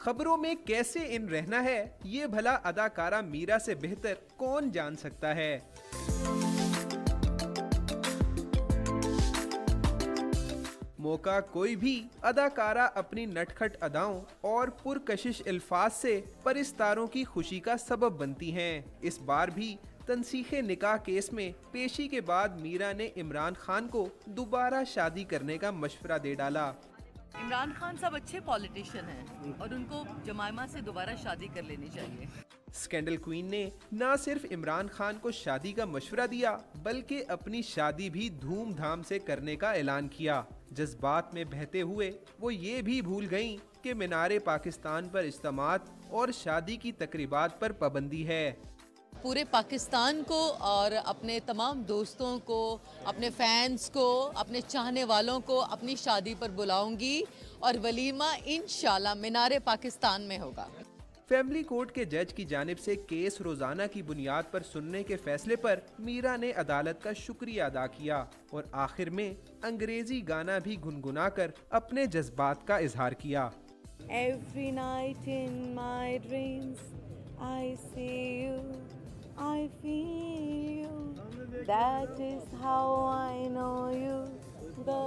खबरों में कैसे इन रहना है, ये भला अदाकारा मीरा से बेहतर कौन जान सकता है। मौका कोई भी, अदाकारा अपनी नटखट अदाओं और पुरकशिश अल्फाज से परिस्तारों की खुशी का सबब बनती हैं। इस बार भी तनसीखे निकाह केस में पेशी के बाद मीरा ने इमरान खान को दोबारा शादी करने का मशवरा दे डाला। इमरान खान सब अच्छे पॉलिटिशियन हैं और उनको जमाइमा से दोबारा शादी कर लेनी चाहिए। स्कैंडल क्वीन ने न सिर्फ इमरान खान को शादी का मशवरा दिया, बल्कि अपनी शादी भी धूमधाम से करने का ऐलान किया। जज्बात में बहते हुए वो ये भी भूल गईं कि मीनारे पाकिस्तान पर इज्तिमात और शादी की तकरीबात पर पाबंदी है। पूरे पाकिस्तान को और अपने तमाम दोस्तों को, अपने फैंस को, अपने चाहने वालों को अपनी शादी पर बुलाऊंगी और वलीमा इंशाल्लाह मीनारे पाकिस्तान में होगा। फैमिली कोर्ट के जज की जानिब से केस रोजाना की बुनियाद पर सुनने के फैसले पर मीरा ने अदालत का शुक्रिया अदा किया और आखिर में अंग्रेजी गाना भी गुनगुनाकर अपने जज्बात का इजहार किया। Every night in my dreams I see you, I feel you, that is how I know you, the